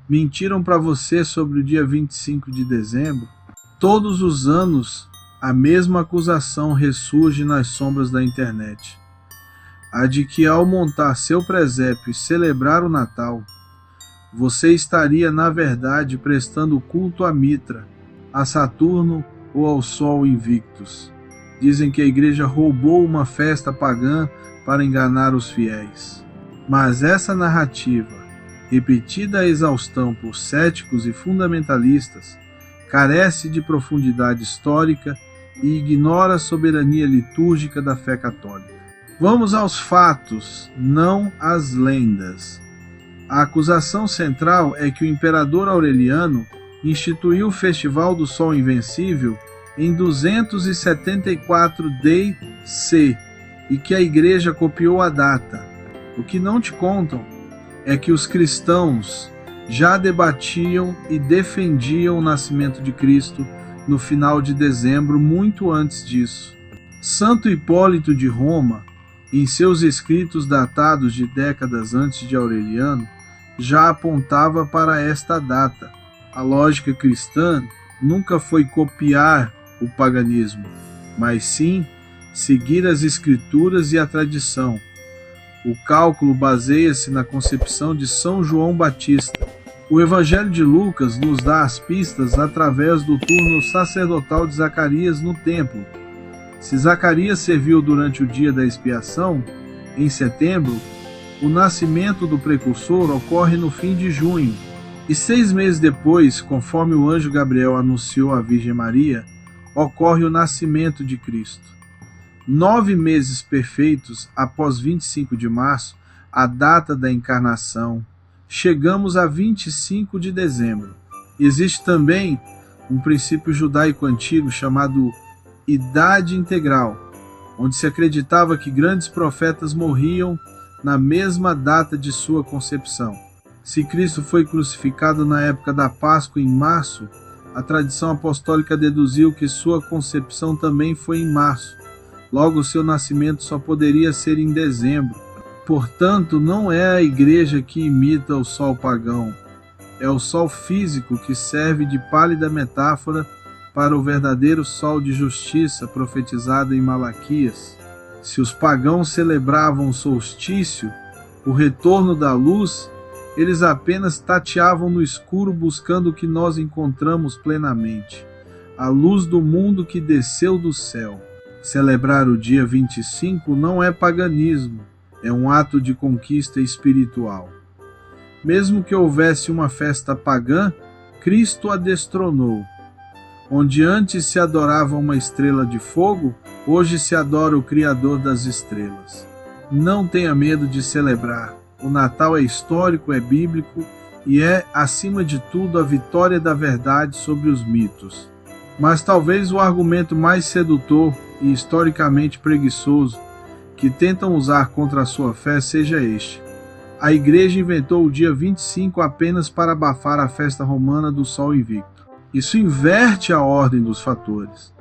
Mentiram para você sobre o dia 25 de dezembro? Todos os anos, a mesma acusação ressurge nas sombras da internet. A de que ao montar seu presépio e celebrar o Natal, você estaria, na verdade, prestando culto a Mitra, a Saturno ou ao Sol Invictus. Dizem que a igreja roubou uma festa pagã para enganar os fiéis. Mas essa narrativa, repetida à exaustão por céticos e fundamentalistas, carece de profundidade histórica e ignora a soberania litúrgica da fé católica. Vamos aos fatos, não às lendas. A acusação central é que o imperador Aureliano instituiu o Festival do Sol Invencível em 274 D.C. e que a igreja copiou a data. O que não te contam é que os cristãos já debatiam e defendiam o nascimento de Cristo no final de dezembro, muito antes disso. Santo Hipólito de Roma, em seus escritos datados de décadas antes de Aureliano, já apontava para esta data. A lógica cristã nunca foi copiar o paganismo, mas sim seguir as escrituras e a tradição. O cálculo baseia-se na concepção de São João Batista. O Evangelho de Lucas nos dá as pistas através do turno sacerdotal de Zacarias no templo. Se Zacarias serviu durante o dia da expiação, em setembro, o nascimento do precursor ocorre no fim de junho. E 6 meses depois, conforme o anjo Gabriel anunciou à Virgem Maria, ocorre o nascimento de Cristo. 9 meses perfeitos após 25 de março, a data da encarnação, chegamos a 25 de dezembro. Existe também um princípio judaico antigo chamado idade integral, onde se acreditava que grandes profetas morriam na mesma data de sua concepção. Se Cristo foi crucificado na época da Páscoa em março, a tradição apostólica deduziu que sua concepção também foi em março. Logo, seu nascimento só poderia ser em dezembro. Portanto, não é a igreja que imita o sol pagão. É o sol físico que serve de pálida metáfora para o verdadeiro sol de justiça profetizado em Malaquias. Se os pagãos celebravam o solstício, o retorno da luz, eles apenas tateavam no escuro buscando o que nós encontramos plenamente, a luz do mundo que desceu do céu. Celebrar o dia 25 não é paganismo, é um ato de conquista espiritual. Mesmo que houvesse uma festa pagã, Cristo a destronou. Onde antes se adorava uma estrela de fogo, hoje se adora o Criador das estrelas. Não tenha medo de celebrar. O Natal é histórico, é bíblico e é, acima de tudo, a vitória da verdade sobre os mitos. Mas talvez o argumento mais sedutor e historicamente preguiçoso que tentam usar contra a sua fé seja este. A Igreja inventou o dia 25 apenas para abafar a festa romana do Sol Invicto. Isso inverte a ordem dos fatores.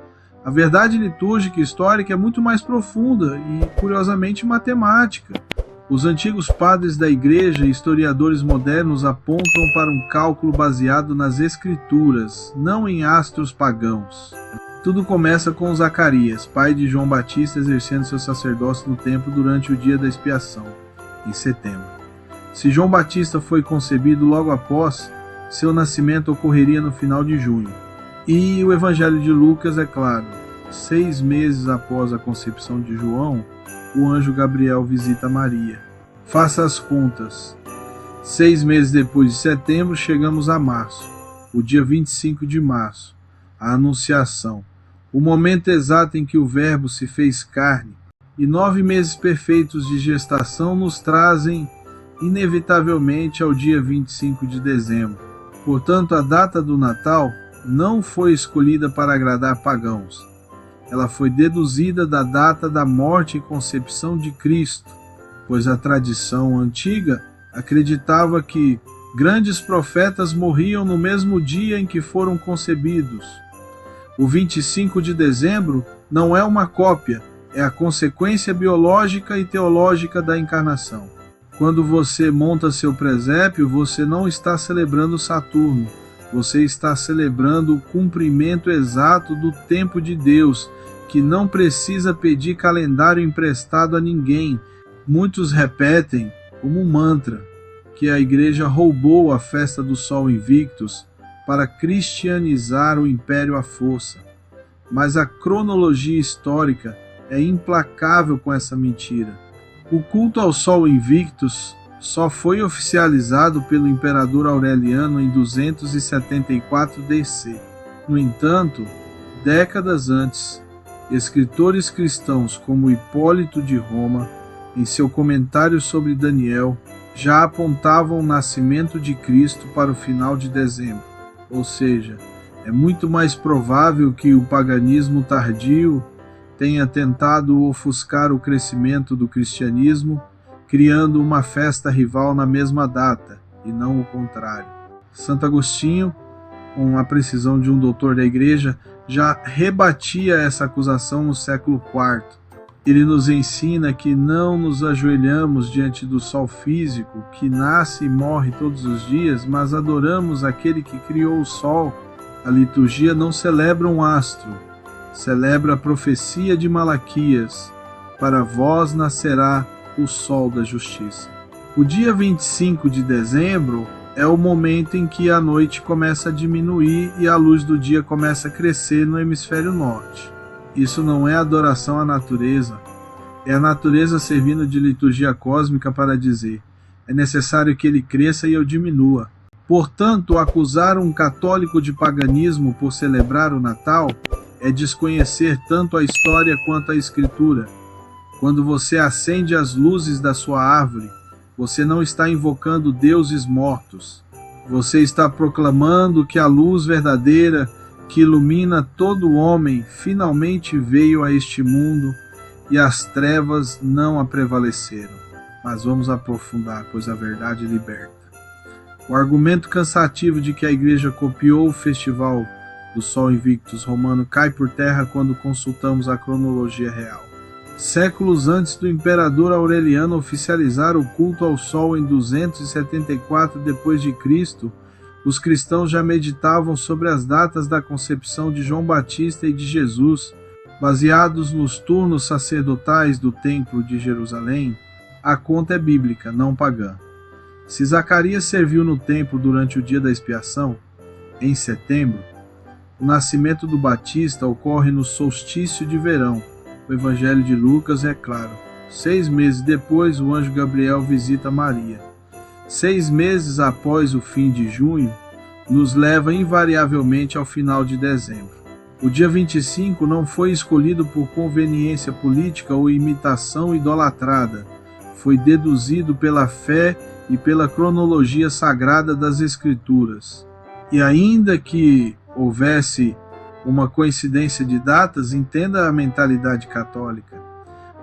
A verdade litúrgica e histórica é muito mais profunda e, curiosamente, matemática. Os antigos padres da Igreja e historiadores modernos apontam para um cálculo baseado nas Escrituras, não em astros pagãos. Tudo começa com Zacarias, pai de João Batista, exercendo seu sacerdócio no templo durante o dia da expiação, em setembro. Se João Batista foi concebido logo após, seu nascimento ocorreria no final de junho. E o Evangelho de Lucas é claro, 6 meses após a concepção de João, o anjo Gabriel visita Maria. Faça as contas. 6 meses depois de setembro, chegamos a março, o dia 25 de março, a Anunciação, o momento exato em que o Verbo se fez carne, e 9 meses perfeitos de gestação nos trazem, inevitavelmente, ao dia 25 de dezembro. Portanto, a data do Natal não foi escolhida para agradar pagãos. Ela foi deduzida da data da morte e concepção de Cristo, pois a tradição antiga acreditava que grandes profetas morriam no mesmo dia em que foram concebidos. O 25 de dezembro não é uma cópia, é a consequência biológica e teológica da encarnação. Quando você monta seu presépio, você não está celebrando Saturno, você está celebrando o cumprimento exato do tempo de Deus, que não precisa pedir calendário emprestado a ninguém. Muitos repetem, como um mantra, que a igreja roubou a festa do Sol Invictus para cristianizar o império à força. Mas a cronologia histórica é implacável com essa mentira. O culto ao Sol Invictus só foi oficializado pelo imperador Aureliano em 274 DC. No entanto, décadas antes, escritores cristãos como Hipólito de Roma, em seu comentário sobre Daniel, já apontavam o nascimento de Cristo para o final de dezembro. Ou seja, é muito mais provável que o paganismo tardio tenha tentado ofuscar o crescimento do cristianismo, criando uma festa rival na mesma data, e não o contrário. Santo Agostinho, com a precisão de um doutor da igreja, já rebatia essa acusação no século IV. Ele nos ensina que não nos ajoelhamos diante do sol físico, que nasce e morre todos os dias, mas adoramos aquele que criou o sol. A liturgia não celebra um astro, celebra a profecia de Malaquias: para vós nascerá o sol da justiça. O dia 25 de dezembro é o momento em que a noite começa a diminuir e a luz do dia começa a crescer no hemisfério norte. Isso não é adoração à natureza, é a natureza servindo de liturgia cósmica para dizer: é necessário que ele cresça e eu diminua. Portanto, acusar um católico de paganismo por celebrar o Natal é desconhecer tanto a história quanto a Escritura. Quando você acende as luzes da sua árvore, você não está invocando deuses mortos. Você está proclamando que a luz verdadeira que ilumina todo homem finalmente veio a este mundo e as trevas não a prevaleceram. Mas vamos aprofundar, pois a verdade liberta. O argumento cansativo de que a igreja copiou o festival do Sol Invictus romano cai por terra quando consultamos a cronologia real. Séculos antes do imperador Aureliano oficializar o culto ao Sol em 274 d.C., os cristãos já meditavam sobre as datas da concepção de João Batista e de Jesus, baseados nos turnos sacerdotais do Templo de Jerusalém. A conta é bíblica, não pagã. Se Zacarias serviu no templo durante o dia da expiação, em setembro, o nascimento do Batista ocorre no solstício de verão. O Evangelho de Lucas é claro. 6 meses depois, o anjo Gabriel visita Maria. 6 meses após o fim de junho, nos leva invariavelmente ao final de dezembro. O dia 25 não foi escolhido por conveniência política ou imitação idolatrada. Foi deduzido pela fé e pela cronologia sagrada das Escrituras. E ainda que houvesse uma coincidência de datas, entenda a mentalidade católica.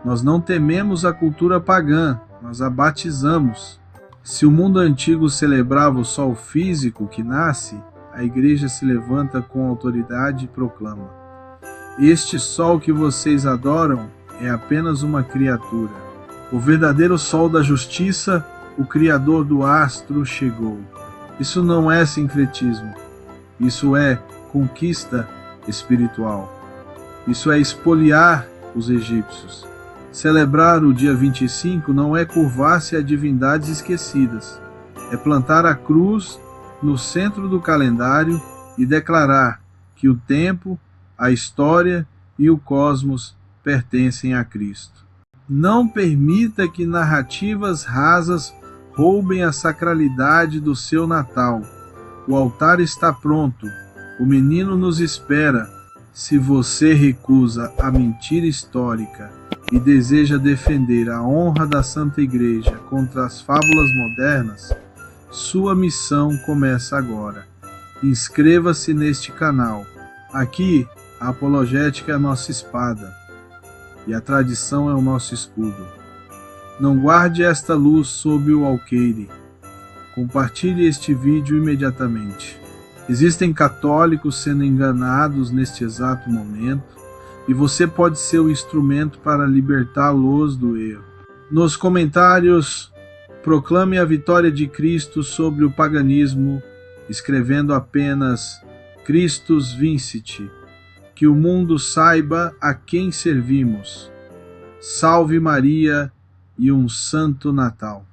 Nós não tememos a cultura pagã, nós a batizamos. Se o mundo antigo celebrava o sol físico que nasce, a igreja se levanta com autoridade e proclama: este sol que vocês adoram é apenas uma criatura. O verdadeiro sol da justiça, o criador do astro, chegou. Isso não é sincretismo, isso é conquista espiritual. Isso é expoliar os egípcios. Celebrar o dia 25 não é curvar-se a divindades esquecidas. É plantar a cruz no centro do calendário e declarar que o tempo, a história e o cosmos pertencem a Cristo. Não permita que narrativas rasas roubem a sacralidade do seu Natal. O altar está pronto. O menino nos espera. Se você recusa a mentira histórica e deseja defender a honra da Santa Igreja contra as fábulas modernas, sua missão começa agora. Inscreva-se neste canal. Aqui, a apologética é a nossa espada e a tradição é o nosso escudo. Não guarde esta luz sob o alqueire. Compartilhe este vídeo imediatamente. Existem católicos sendo enganados neste exato momento e você pode ser o instrumento para libertá-los do erro. Nos comentários Proclame a vitória de Cristo sobre o paganismo, escrevendo apenas Christus vincit, que o mundo saiba a quem servimos. Salve Maria e um Santo Natal.